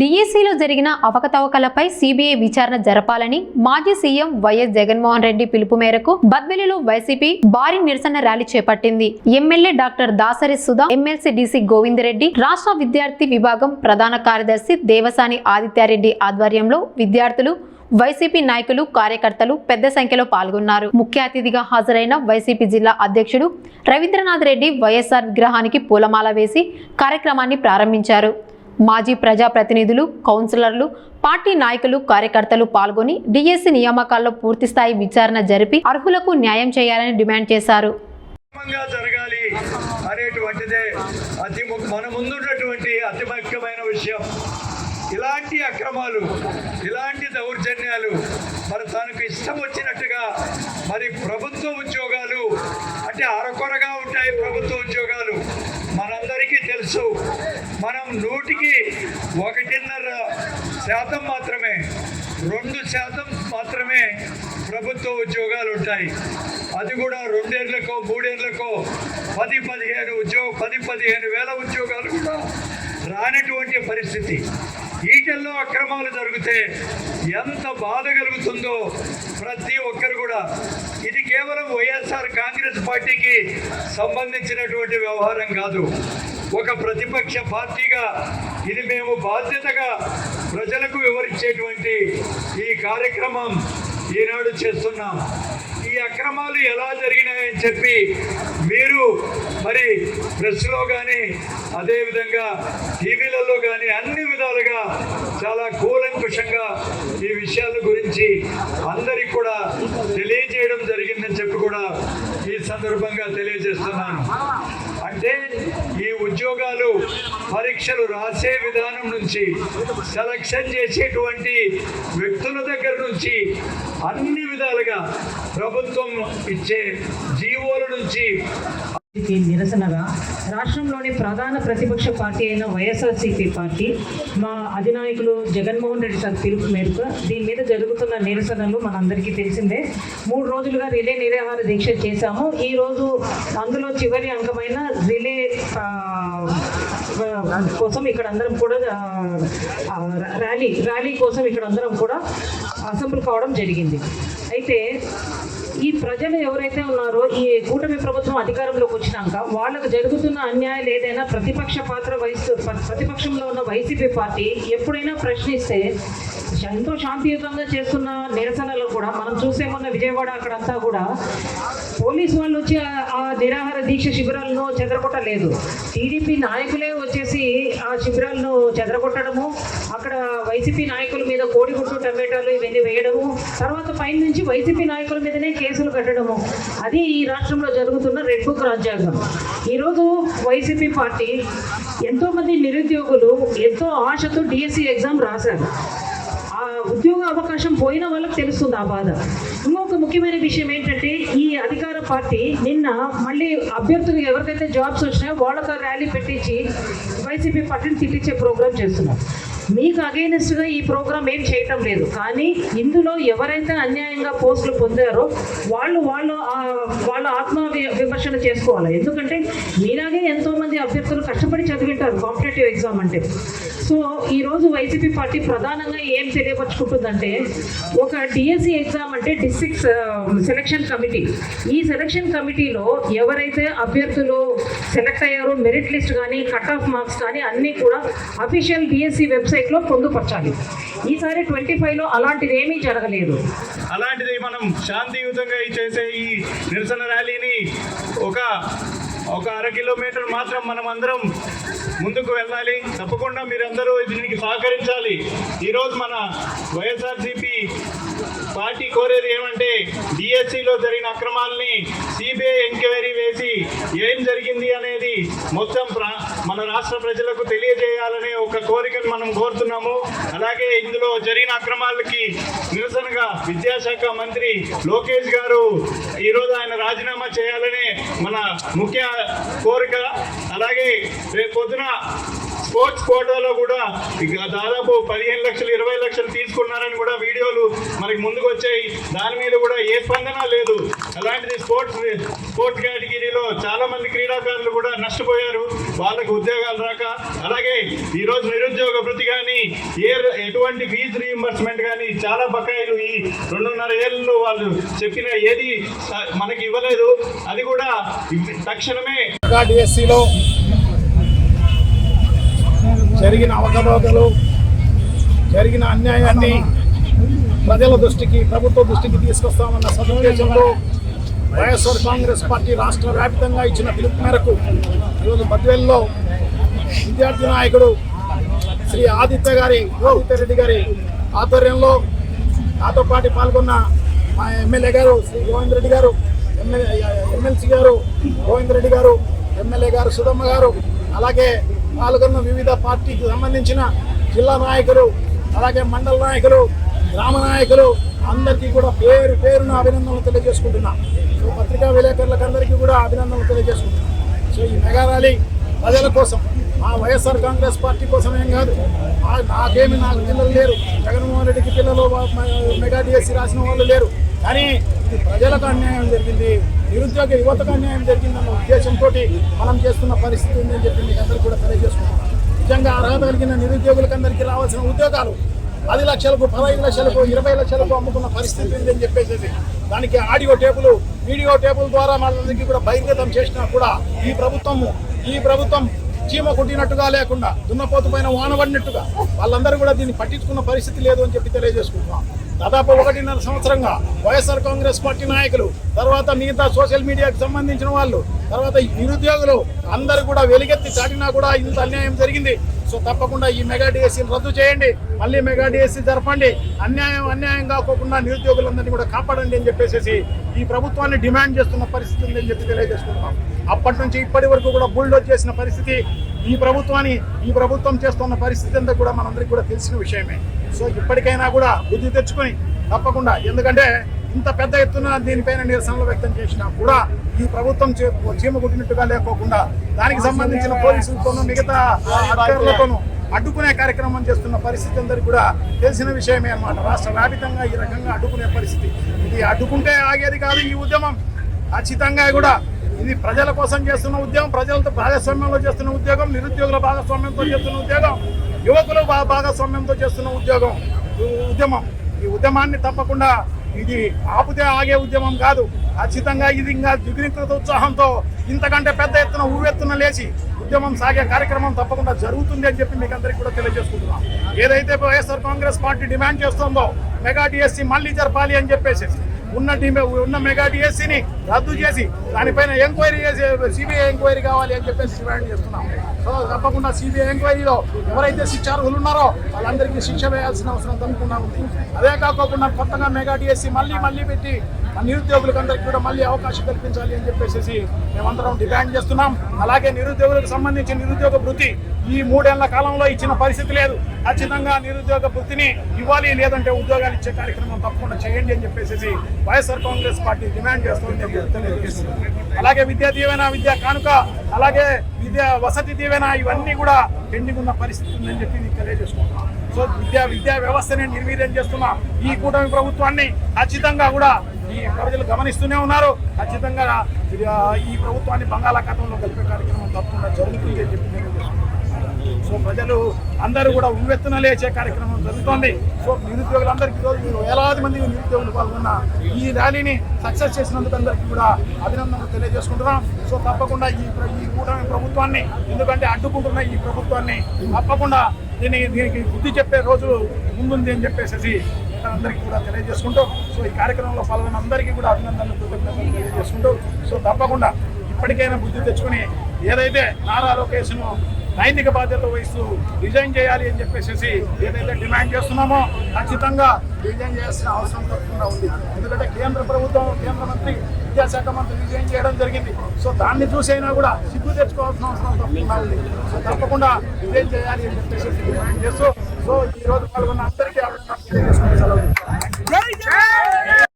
డిఎస్సిలో జరిగిన అవకతవకలపై సిబిఐ విచారణ జరపాలని మాజీ సీఎం వైఎస్ జగన్మోహన్ రెడ్డి పిలుపు మేరకు బద్వేలులో వైసీపీ భారీ నిరసన ర్యాలీ చేపట్టింది. MLA doctor Dasari Sudha, MLC DC Govinda Reddy, రాష్ట్ర విద్యార్థి విభాగం ప్రధాన కార్యదర్శి దేవసాని ఆదిత్యారెడ్డి ఆధ్వర్యంలో విద్యార్థులు, వైసీపీ నాయకులు, కార్యకర్తలు పెద్ద సంఖ్యలో పాల్గొన్నారు. ముఖ్య అతిథిగా హాజరైన వైసీపీ జిల్లా అధ్యక్షుడు రవీంద్రనాథ్ రెడ్డి వైఎస్ఆర్ విగ్రహానికి పూలమాల వేసి కార్యక్రమాన్ని ప్రారంభించారు. మాజీ ప్రజాప్రతినిధులు, కౌన్సిలర్లు, పార్టీ నాయకులు, కార్యకర్తలు పాల్గొని డిఎస్సి నియామకాల్లో పూర్తిస్థాయి విచారణ జరిపి అర్హులకు న్యాయం చేయాలని డిమాండ్ చేశారు. జరగాలి అనేటువంటిదే మన ముందున్నటువంటి అతి ముఖ్యమైన విషయం. ఇలాంటి అక్రమాలు, ఇలాంటి దౌర్జన్యాలు మరి తనకు ఇష్టం వచ్చినట్టుగా మరి ప్రభుత్వ ఉద్యోగాలు అంటే అరకొరగా ఉంటాయి. ప్రభుత్వ ఉద్యోగాలు మనందరికీ తెలుసు. మనం 100కి 1.5% మాత్రమే, 2% మాత్రమే ప్రభుత్వ ఉద్యోగాలు ఉంటాయి. అది కూడా 2 ఏళ్లకో 3 ఏళ్లకో 10-15 వేల ఉద్యోగాలు కూడా రానటువంటి పరిస్థితి. వీటిల్లో అక్రమాలు జరిగితే ఎంత బాధ కలుగుతుందో ప్రతి ఒక్కరు కూడా. ఇది కేవలం వైఎస్ఆర్ కాంగ్రెస్ పార్టీకి సంబంధించినటువంటి వ్యవహారం కాదు. ఒక ప్రతిపక్ష పార్టీగా ఇది మేము బాధ్యతగా ప్రజలకు వివరించేటువంటి ఈ కార్యక్రమం ఈనాడు చేస్తున్నాం. ఈ అక్రమాలు ఎలా జరిగినాయని చెప్పి మీరు మరి ప్రెస్లో కానీ అదేవిధంగా టీవీలలో కానీ అన్ని విధాలుగా చాలా కూలంకుషంగా ఈ విషయాల గురించి అందరికి కూడా తెలియజేయడం జరిగిందని చెప్పి కూడా ఈ సందర్భంగా తెలియజేస్తున్నాను. అంటే ఈ ఉద్యోగాలు పరీక్షలు రాసే విధానం నుంచి, సెలక్షన్ చేసేటువంటి వ్యక్తుల దగ్గర నుంచి అన్ని విధాలుగా ప్రభుత్వం ఇచ్చే జీవోల నుంచి నిరసనగా రాష్ట్రంలోని ప్రధాన ప్రతిపక్ష పార్టీ అయిన వైఎస్ఆర్సీపీ పార్టీ మా అధినాయకులు జగన్మోహన్ రెడ్డి సార్ పిలుపు మేరకు దీని మీద జరుగుతున్న నిరసనలు మనందరికీ తెలిసిందే. 3 రోజులుగా రిలే నిరాహార దీక్ష చేశాము. ఈరోజు అందులో చివరి అంకమైన రిలే కోసం ఇక్కడ అందరం కూడా ర్యాలీ కోసం ఇక్కడ అందరం కూడా అసెంబ్లీ కావడం జరిగింది. అయితే ఈ ప్రజలు ఎవరైతే ఉన్నారో ఈ కూటమి ప్రభుత్వం అధికారంలోకి వచ్చినాక వాళ్ళకు జరుగుతున్న అన్యాయాలు ఏదైనా ప్రతిపక్షంలో ఉన్న వైసీపీ పార్టీ ఎప్పుడైనా ప్రశ్నిస్తే ఎంతో శాంతియుతంగా చేస్తున్న నిరసనలు కూడా మనం చూసే మొన్న విజయవాడ అక్కడంతా కూడా పోలీసు వాళ్ళు వచ్చి ఆ నిరాహార దీక్ష శిబిరాలను చెదరగొట్టలేదు. టీడీపీ నాయకులే వచ్చేసి ఆ శిబిరాలను చెదరగొట్టడము, అక్కడ వైసీపీ నాయకుల మీద కోడిగుడ్డు, టమాటాలు ఇవన్నీ వేయడము, తర్వాత పైన నుంచి వైసీపీ నాయకుల మీదనే కేసులు కట్టడము, అది ఈ రాష్ట్రంలో జరుగుతున్న రెడ్ బుక్ రాజ్యాంగం. ఈరోజు వైసీపీ పార్టీ ఎంతోమంది నిరుద్యోగులు ఎంతో ఆశతో డిఎస్సి ఎగ్జామ్ రాశారు. ఆ ఉద్యోగ అవకాశం పోయిన వాళ్ళకి తెలుస్తుంది ఆ బాధ. ఇంకొక ముఖ్యమైన విషయం ఏంటంటే ఈ అధికార పార్టీ నిన్న మళ్ళీ అభ్యర్థులు ఎవరికైతే జాబ్స్ వచ్చినాయో వాళ్ళకి ర్యాలీ పెట్టించి వైసీపీ పార్టీని తిట్టించే ప్రోగ్రాం చేస్తున్నారు. మీకు అగైనెస్ట్గా ఈ ప్రోగ్రాం ఏం చేయటం లేదు. కానీ ఇందులో ఎవరైతే అన్యాయంగా పోస్టులు పొందారో వాళ్ళు ఆత్మ విమర్శన చేసుకోవాలి. ఎందుకంటే మీలాగే ఎంతోమంది అభ్యర్థులు కష్టపడి చదివింటారు కాంపిటేటివ్ ఎగ్జామ్ అంటే. సో ఈరోజు వైసీపీ పార్టీ ప్రధానంగా ఏం తెలియపరుచుకుంటుందంటే, ఒక డిఎస్సి ఎగ్జామ్ అంటే డిస్ట్రిక్ట్ సెలక్షన్ కమిటీ, ఈ సెలక్షన్ కమిటీలో ఎవరైతే అభ్యర్థులు సెలెక్ట్ అయ్యారో మెరిట్ లిస్ట్ కానీ కట్ ఆఫ్ మార్క్స్ కానీ అన్నీ కూడా అఫీషియల్ డిఎస్సి వెబ్సైట్లో పొందుపరచాలి. ఈసారి 25లో అలాంటిది ఏమీ జరగలేదు. అలాంటిది మనం శాంతియుతంగా చేసే ఈ నిరసన ర్యాలీని ఒక 1/2 కిలోమీటర్ మాత్రం మనం అందరం ముందుకు వెళ్ళాలి. తప్పకుండా మీరందరూ దీనికి సహకరించాలి. ఈరోజు మన వైఎస్ఆర్సీపీ పార్టీ కోరేది ఏమంటే, డిఎస్సిలో జరిగిన అక్రమాలని సిబిఐ ఎంక్వైరీ వేసి ఏం జరిగింది అనేది మొత్తం మన రాష్ట్ర ప్రజలకు తెలియజేయాలనే ఒక కోరికను మనం కోరుతున్నాము. అలాగే ఇందులో జరిగిన అక్రమాలకి నిరసనగా విద్యాశాఖ మంత్రి లోకేష్ గారు ఈరోజు ఆయన రాజీనామా చేయాలనే మన ముఖ్య కోరిక. అలాగే రేపు పొద్దున స్పోర్ట్స్ కోటాలో కూడా ఇక దాదాపు 15 లక్షలు 20 లక్షలు తీసుకున్నారని కూడా వీడియోలు మనకి ముందుకు వచ్చాయి. దాని మీద కూడా ఏ స్పందన లేదు. అలాంటిది స్పోర్ట్స్ కేటగిరీలో చాలా మంది క్రీడాకారులు కూడా నష్టపోయారు, వాళ్ళకి ఉద్యోగాలు రాక. అలాగే ఈరోజు నిరుద్యోగ భృతి కానీ ఎటువంటి ఫీజు రీయింబర్స్మెంట్ కానీ చాలా బకాయిలు ఈ 2.5 ఏళ్ళలో వాళ్ళు చెప్పిన ఏది మనకి ఇవ్వలేదు. అది కూడా తక్షణమే డిఎస్సిలో జరిగిన అవకతవకలు, జరిగిన అన్యాయాన్ని ప్రజల దృష్టికి, ప్రభుత్వ దృష్టికి తీసుకొస్తామన్న సదుద్దేశంలో వైఎస్ఆర్ కాంగ్రెస్ పార్టీ రాష్ట్ర వ్యాప్తంగా ఇచ్చిన పిలుపు మేరకు ఈరోజు బద్వేలులో విద్యార్థి నాయకుడు శ్రీ ఆదిత్య రెడ్డి గారి ఆధ్వర్యంలో నాతో పాటు పాల్గొన్న మా ఎమ్మెల్యే గారు శ్రీ గోవింద్ రెడ్డి గారు, ఎమ్మెల్సీ గారు గోవింద్ రెడ్డి గారు, ఎమ్మెల్యే గారు సుధమ్మ గారు, అలాగే పాల్గొన్న వివిధ పార్టీకి సంబంధించిన జిల్లా నాయకులు, అలాగే మండల నాయకులు, గ్రామ నాయకులు అందరికీ కూడా పేరు పేరున అభినందనలు తెలియజేసుకుంటున్నా. సో పత్రికా విలేకరులకు అందరికీ కూడా అభినందనలు తెలియజేసుకుంటున్నాం. సో ఈ మెగా ర్యాలీ ప్రజల కోసం, మా వైఎస్ఆర్ కాంగ్రెస్ పార్టీ కోసం ఏం కాదు. నాకు పిల్లలు లేరు, జగన్మోహన్ రెడ్డికి పిల్లలు మెగా డిఎస్సి రాసిన వాళ్ళు లేరు. కానీ ఇది ప్రజలకు అన్యాయం జరిగింది, నిరుద్యోగ యువతకు అన్యాయం జరిగిందన్న ఉద్దేశంతో మనం చేస్తున్న పరిస్థితి ఉందని చెప్పి మీకు అందరికీ కూడా తెలియజేసుకుంటున్నాం. నిజంగా అర్హత కలిగిన నిరుద్యోగులకు అందరికీ రావాల్సిన ఉద్యోగాలు 10 లక్షలకు, 15 లక్షలకు, 20 లక్షలకు అమ్ముకున్న పరిస్థితి ఉందని చెప్పేసి దానికి ఆడియో టేపులు, వీడియో టేపుల ద్వారా వాళ్ళందరికీ కూడా బహిర్గతం చేసినా కూడా ఈ ప్రభుత్వం చీమ కుట్టినట్టుగా లేకుండా, దున్నపోతు పైన వానబడినట్టుగా వాళ్ళందరూ కూడా దీన్ని పట్టించుకున్న పరిస్థితి లేదు అని చెప్పి తెలియజేసుకుంటున్నాం. దాదాపు 1.5 సంవత్సరంగా వైఎస్ఆర్ కాంగ్రెస్ పార్టీ నాయకులు, తర్వాత మిగతా సోషల్ మీడియాకి సంబంధించిన వాళ్ళు, తర్వాత నిరుద్యోగులు అందరూ కూడా వెలిగెత్తి చాటినా కూడా ఇంత అన్యాయం జరిగింది. సో తప్పకుండా ఈ మెగా డిఎస్సీని రద్దు చేయండి, మళ్ళీ మెగా డిఎస్సీ జరపండి, అన్యాయం కాకుండా నిరుద్యోగులందరినీ కూడా కాపాడండి అని చెప్పేసి ఈ ప్రభుత్వాన్ని డిమాండ్ చేస్తున్న పరిస్థితి ఉందని చెప్పి తెలియజేసుకుంటున్నాం. అప్పటి నుంచి ఇప్పటి వరకు కూడా బుల్డోజ్ చేసిన పరిస్థితి ఈ ప్రభుత్వం చేస్తున్న పరిస్థితి అంతా కూడా మనందరికీ కూడా తెలిసిన విషయమే. సో ఇప్పటికైనా కూడా బుద్ధి తెచ్చుకొని తప్పకుండా, ఎందుకంటే ఇంత పెద్ద ఎత్తున దీనిపైన నిరసనలు వ్యక్తం చేసినా కూడా ఈ ప్రభుత్వం చీమ కుట్టినట్టుగా లేకోకుండా దానికి సంబంధించిన పోలీసులతోనూ మిగతా అధికారులతోనూ అడ్డుకునే కార్యక్రమం చేస్తున్న పరిస్థితి అందరికీ కూడా తెలిసిన విషయమే అన్నమాట. రాష్ట్ర వ్యాప్తంగా ఈ రకంగా అడ్డుకునే పరిస్థితి, ఇది అడ్డుకుంటే ఆగేది కాదు. ఈ ఉద్యమం ఖచ్చితంగా కూడా ఇది ప్రజల కోసం చేస్తున్న ఉద్యమం, ప్రజలతో భాగస్వామ్యంలో చేస్తున్న ఉద్యోగం, నిరుద్యోగుల భాగస్వామ్యంతో చేస్తున్న ఉద్యోగం, యువకుల భాగస్వామ్యంతో చేస్తున్న ఉద్యమం. ఈ ఉద్యమాన్ని తప్పకుండా ఇది ఆపితే ఆగే ఉద్యమం కాదు. ఖచ్చితంగా ఇది ఇంకా ద్విగుణీకృత ఉత్సాహంతో ఇంతకంటే పెద్ద ఎత్తున ఊవెత్తున లేచి ఉద్యమం సాగే కార్యక్రమం తప్పకుండా జరుగుతుంది అని చెప్పి మీకు అందరికీ కూడా తెలియజేసుకుంటున్నాం. ఏదైతే వైఎస్ఆర్ కాంగ్రెస్ పార్టీ డిమాండ్ చేస్తుందో మెగా డిఎస్సీ మళ్ళీ జరపాలి అని చెప్పేసి ఉన్న మెగా డిఎస్సీని రద్దు చేసి దానిపైన ఎంక్వైరీ చేసి సిబిఐ ఎంక్వైరీ కావాలి అని చెప్పేసి డిమాండ్ చేస్తున్నాం. సో తప్పకుండా సిబిఐ ఎంక్వైరీలో ఎవరైతే శిక్షార్హులు ఉన్నారో వాళ్ళందరికీ శిక్ష వేయాల్సిన అవసరం తప్పకుండా ఉంది. అదే కాకుండా కొత్తగా మెగా డిఎస్సీ మళ్ళీ పెట్టి నిరుద్యోగులకు అందరికీ కూడా మళ్ళీ అవకాశం కల్పించాలి అని చెప్పేసి మేమందరం డిమాండ్ చేస్తున్నాం. అలాగే నిరుద్యోగులకు సంబంధించి నిరుద్యోగ భృతి ఈ 3 ఏళ్ల కాలంలో ఇచ్చిన పరిస్థితి లేదు. ఖచ్చితంగా నిరుద్యోగ భృతిని ఇవ్వాలి, లేదంటే ఉద్యోగాలు ఇచ్చే కార్యక్రమం తప్పకుండా చేయండి అని చెప్పేసి వైఎస్ఆర్ కాంగ్రెస్ పార్టీ డిమాండ్ చేస్తుంది. అలాగే విద్యా దీవెన, విద్యా కానుక, అలాగే విద్యా వసతి దీవెన ఇవన్నీ కూడా పెండింగ్ ఉన్న పరిస్థితి ఉందని చెప్పి తెలియజేసుకుంటున్నాం. సో విద్యా వ్యవస్థని నిర్వీర్యం చేస్తున్న ఈ కూటమి ప్రభుత్వాన్ని ఖచ్చితంగా కూడా ఈ ప్రజలు గమనిస్తూనే ఉన్నారు. ఖచ్చితంగా ఈ ప్రభుత్వాన్ని బంగాళాఖాతంలో కలిపే కార్యక్రమం తప్పకుండా జరుగుతుంది అని చెప్పి తెలియజేసుకుంటున్నాం. సో ప్రజలు అందరూ కూడా ఉవ్వెత్తున లేచే కార్యక్రమం జరుగుతోంది. సో నిరుద్యోగులందరికీ ఈరోజు వేలాది మంది నిరుద్యోగులు పాల్గొన్న ఈ ర్యాలీని సక్సెస్ చేసినందుకు అందరికీ కూడా అభినందనలు తెలియజేసుకుంటున్నాం. సో తప్పకుండా ఈ కూటమి ప్రభుత్వాన్ని, ఎందుకంటే అడ్డుకుంటున్న ఈ ప్రభుత్వాన్ని తప్పకుండా దీనికి బుద్ధి చెప్పే రోజులు ముందుంది అని చెప్పేసి అందరికీ కూడా తెలియజేసుకుంటూ, సో ఈ కార్యక్రమంలో పాల్గొన్న అందరికీ కూడా అభినందనలు కృతజ్ఞతలు తెలియజేసుకుంటూ, సో తప్పకుండా ఇప్పటికైనా బుద్ధి తెచ్చుకొని ఏదైతే నారా లోకేష్ను నైతిక బాధ్యత వహిస్తూ రిజైన్ చేయాలి అని చెప్పేసి ఏదైతే డిమాండ్ చేస్తున్నామో ఖచ్చితంగా రిజైన్ చేయాల్సిన అవసరం తప్పకుండా ఉంది. ఎందుకంటే కేంద్ర మంత్రి, విద్యాశాఖ మంత్రి రిజైన్ చేయడం జరిగింది. సో దాన్ని చూసైనా కూడా సిగ్గు తెచ్చుకోవాల్సిన అవసరం తప్పకుండా ఉంది. సో తప్పకుండా రిజైన్ చేయాలి అని చెప్పేసి డిమాండ్ చేస్తూ, సో ఈ రోజు పాల్గొన్న అందరికీ